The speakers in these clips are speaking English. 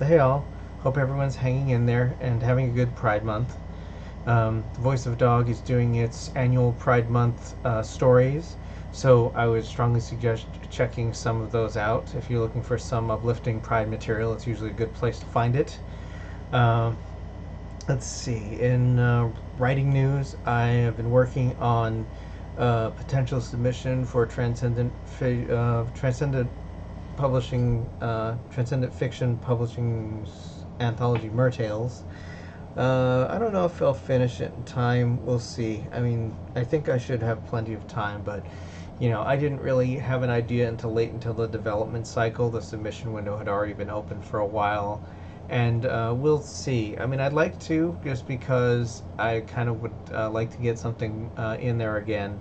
So hey all, hope everyone's hanging in there and having a good Pride Month. The Voice of a Dog is doing its annual Pride Month stories, so I would strongly suggest checking some of those out. If you're looking for some uplifting Pride material, it's usually a good place to find it. Um, let's see. In writing news, I have been working on potential submission for Transcendent Publishing, Transcendent Fiction Publishing's anthology Mertales. I don't know if I'll finish it in time. We'll see. I mean, I think I should have plenty of time, but I didn't really have an idea until the development cycle. The submission window had already been open for a while, and we'll see. I mean, I'd like to, just because I kind of would like to get something in there again.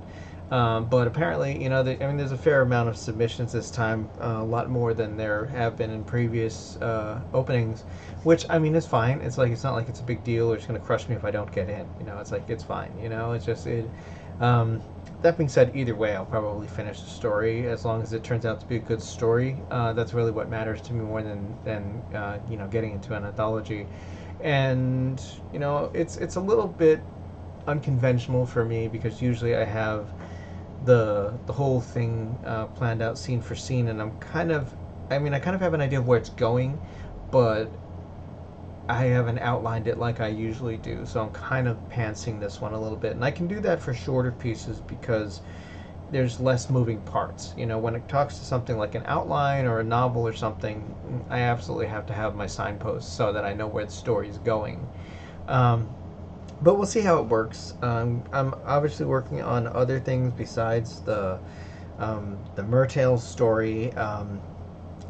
But apparently, there's a fair amount of submissions this time, a lot more than there have been in previous openings, which I mean is fine. It's not like it's a big deal or it's going to crush me if I don't get in. It's like it's fine. It's just it. That being said, either way, I'll probably finish the story as long as it turns out to be a good story. That's really what matters to me more than getting into an anthology. And it's a little bit unconventional for me because usually I have the whole thing planned out scene for scene, and I kind of have an idea of where it's going, but I haven't outlined it like I usually do, so I'm kind of pantsing this one a little bit, and I can do that for shorter pieces because there's less moving parts. When it talks to something like an outline or a novel or something, I absolutely have to have my signposts so that I know where the story is going. But we'll see how it works. I'm obviously working on other things besides the Mertales story.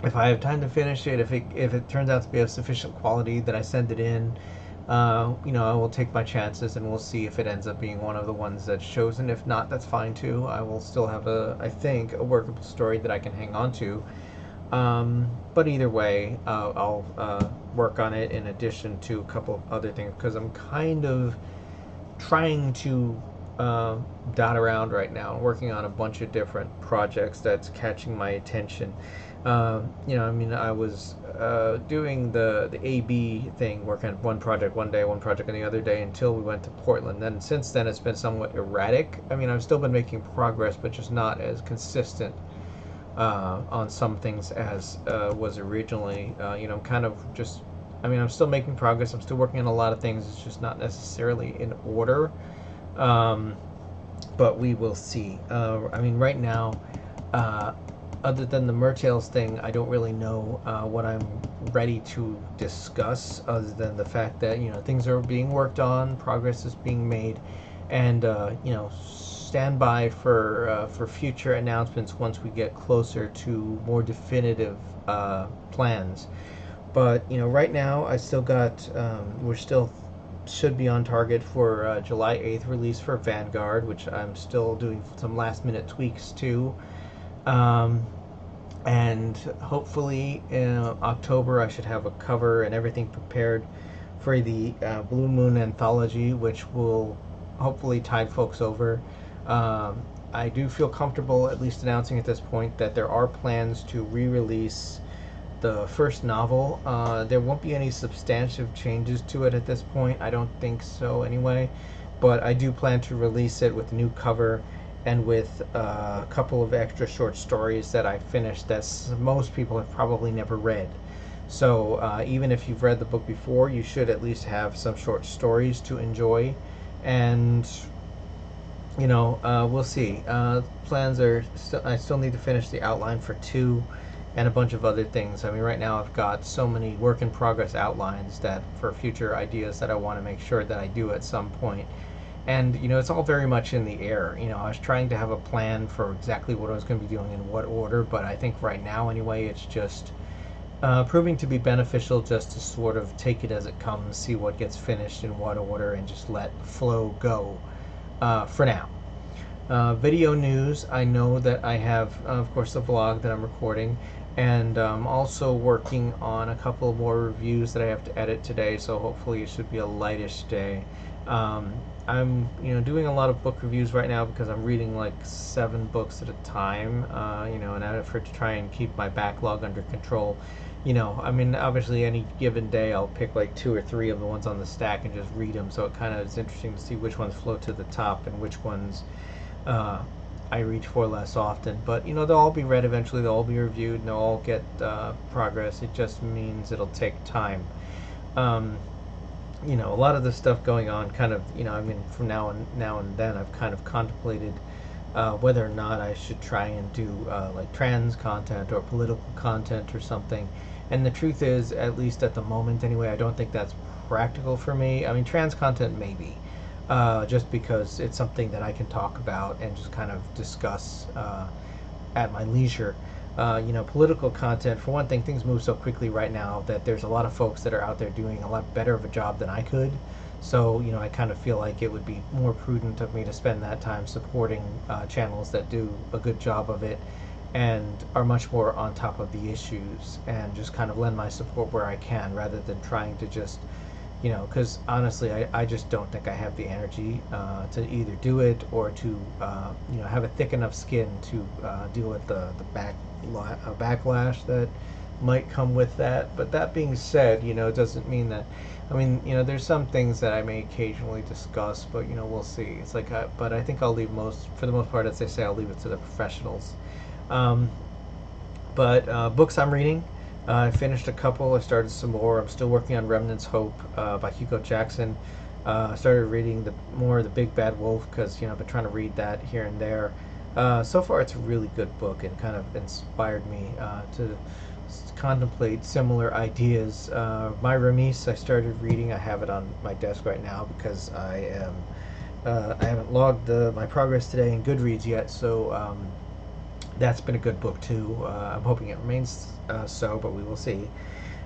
If I have time to finish it, if it turns out to be of sufficient quality that I send it in, I will take my chances and we'll see if it ends up being one of the ones that's chosen. If not, that's fine too. I will still have I think, a workable story that I can hang on to. But either way, I'll work on it in addition to a couple of other things because I'm kind of trying to dot around right now, working on a bunch of different projects that's catching my attention. I was doing the AB thing, working on one project one day, one project on the other day until we went to Portland. Then since then, it's been somewhat erratic. I've still been making progress, but just not as consistent on some things as was originally. I'm still making progress. I'm still working on a lot of things. It's just not necessarily in order. But we will see. Right now, other than the Mertales thing, I don't really know what I'm ready to discuss, other than the fact that things are being worked on, progress is being made, and stand by for future announcements once we get closer to more definitive plans. But right now I still got we're still should be on target for July 8th release for Vanguard, which I'm still doing some last minute tweaks to. And hopefully in October I should have a cover and everything prepared for the Blue Moon anthology, which will hopefully tide folks over. I do feel comfortable at least announcing at this point that there are plans to re-release the first novel. There won't be any substantive changes to it at this point. I don't think so anyway. But I do plan to release it with a new cover and with a couple of extra short stories that I finished that most people have probably never read. So even if you've read the book before, you should at least have some short stories to enjoy. And we'll see. Plans are I still need to finish the outline for 2 and a bunch of other things. Right now I've got so many work in progress outlines that for future ideas that I want to make sure that I do at some point. And it's all very much in the air. I was trying to have a plan for exactly what I was going to be doing in what order, but I think right now anyway it's just proving to be beneficial just to sort of take it as it comes, see what gets finished in what order, and just let flow go for now. Video news, I know that I have, of course, the vlog that I'm recording, and also working on a couple more reviews that I have to edit today, so hopefully it should be a lightish day. I'm doing a lot of book reviews right now because I'm reading like 7 books at a time, in an effort to try and keep my backlog under control. you know, I mean, obviously, any given day, I'll pick like two or three of the ones on the stack and just read them. So it kind of is interesting to see which ones float to the top and which ones uh, I reach for less often. But you know, they'll all be read eventually. They'll all be reviewed, and they'll all get progress. It just means it'll take time. Um, you know, a lot of the stuff going on, kind of, you know, I mean, from now and then, I've kind of contemplated whether or not I should try and do like trans content or political content or something. And the truth is, at least at the moment anyway, I don't think that's practical for me. I mean, trans content maybe, just because it's something that I can talk about and just kind of discuss at my leisure. You know, political content, for one thing, things move so quickly right now that there's a lot of folks that are out there doing a lot better of a job than I could. So, you know, I kind of feel like it would be more prudent of me to spend that time supporting channels that do a good job of it and are much more on top of the issues, and just kind of lend my support where I can rather than trying to just, you know, because honestly, I just don't think I have the energy to either do it or to, you know, have a thick enough skin to deal with the backlash that might come with that. But that being said, you know, it doesn't mean that. I mean, you know, there's some things that I may occasionally discuss, but you know, we'll see. It's like, but I think I'll leave for the most part, as they say, I'll leave it to the professionals. Um, but books I'm reading. I finished a couple. I started some more. I'm still working on Remnant's Hope by Hugo Jackson. I started reading more of the Big Bad Wolf because, you know, I've been trying to read that here and there. So far, it's a really good book and kind of inspired me to contemplate similar ideas. My Remise, I started reading. I have it on my desk right now because I haven't logged my progress today in Goodreads yet, so that's been a good book too. I'm hoping it remains so, but we will see.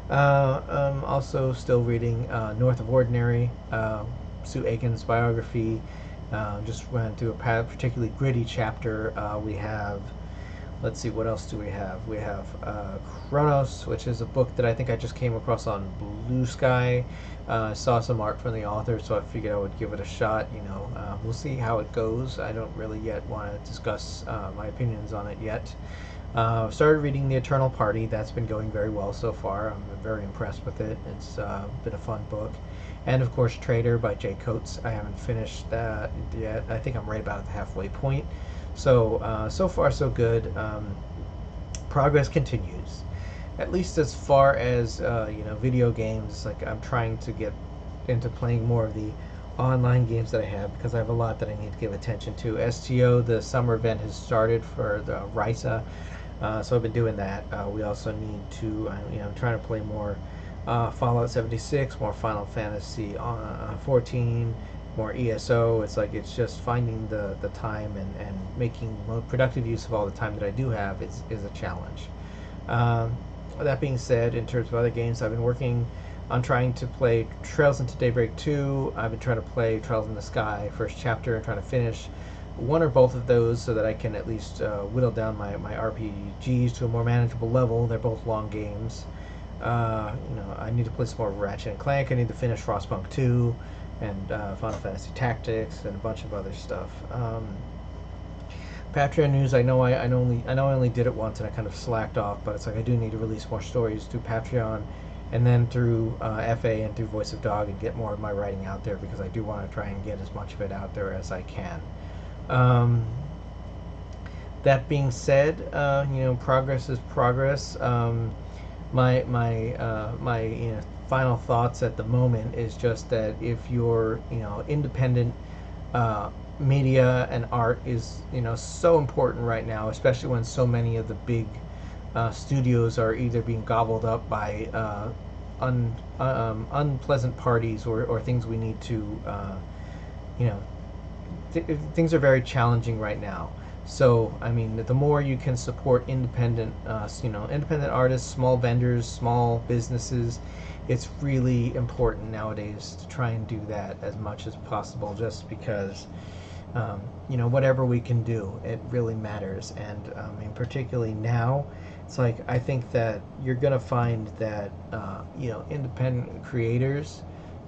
I'm also still reading North of Ordinary, Sue Aiken's biography. Just went through a particularly gritty chapter. We have, let's see, what else do we have? We have Chronos, which is a book that I think I just came across on Blue Sky. Saw some art from the author, so I figured I would give it a shot. You know, we'll see how it goes. I don't really yet want to discuss my opinions on it yet. Started reading The Eternal Party. That's been going very well so far. I'm very impressed with it. It's been a fun book. And of course, Trader by Jay Coates. I haven't finished that yet. I think I'm right about at the halfway point. So, so far so good. Progress continues. At least as far as you know, video games. Like, I'm trying to get into playing more of the online games that I have because I have a lot that I need to give attention to. STO, the summer event, has started for the RISA, so I've been doing that. We also need to, you know, I'm trying to play more Fallout 76, more Final Fantasy 14, more ESO. It's like, it's just finding the time and making productive use of all the time that I do have is a challenge. That being said, in terms of other games, I've been working on trying to play Trails into Daybreak 2. I've been trying to play Trails in the Sky, first chapter, and trying to finish one or both of those so that I can at least whittle down my RPGs to a more manageable level. They're both long games. You know, I need to play some more Ratchet and Clank. I need to finish Frostpunk 2 and Final Fantasy Tactics and a bunch of other stuff. Patreon news. I know I only did it once and I kind of slacked off, but it's like I do need to release more stories through Patreon, and then through FA and through Voice of Dog, and get more of my writing out there because I do want to try and get as much of it out there as I can. That being said, you know, progress is progress. My you know, final thoughts at the moment is just that if you're, you know, independent media and art is, you know, so important right now, especially when so many of the big studios are either being gobbled up by unpleasant parties or things we need to, you know, things are very challenging right now. So, I mean, the more you can support independent, you know, independent artists, small vendors, small businesses, it's really important nowadays to try and do that as much as possible, just because, you know, whatever we can do, it really matters. And I mean, particularly now, it's like, I think that you're going to find that, you know, independent creators,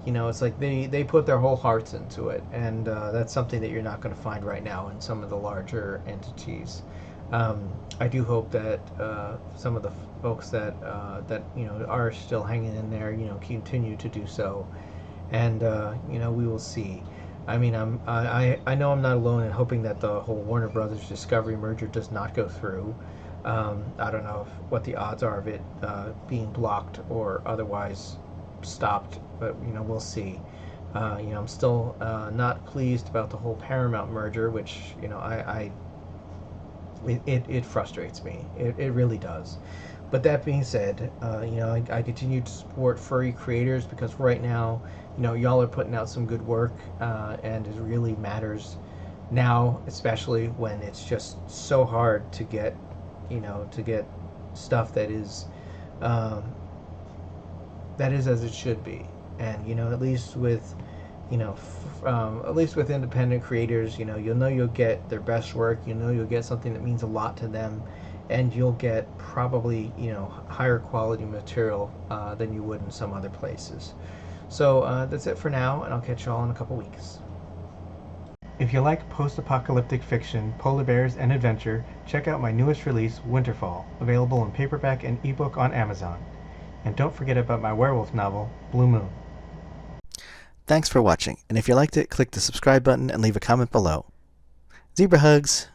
you know, it's like they put their whole hearts into it, and that's something that you're not going to find right now in some of the larger entities. I do hope that some of the folks that are still hanging in there, continue to do so, and we will see. I mean, I know I'm not alone in hoping that the whole Warner Brothers Discovery merger does not go through. I don't know what the odds are of it being blocked or otherwise stopped, but we'll see. I'm still not pleased about the whole Paramount merger, which it frustrates me. It really does. But that being said, I continue to support furry creators because right now, y'all are putting out some good work, and it really matters now, especially when it's just so hard to get stuff um, that is as it should be. And at least with at least with independent creators, you'll get their best work. You'll get something that means a lot to them, and you'll get probably higher quality material than you would in some other places. So that's it for now, and I'll catch y'all in a couple weeks. If you like post-apocalyptic fiction, polar bears, and adventure, check out my newest release, Winterfall, available in paperback and ebook on Amazon. And don't forget about my werewolf novel, Blue Moon. Thanks for watching, and if you liked it, click the subscribe button and leave a comment below. Zebra hugs!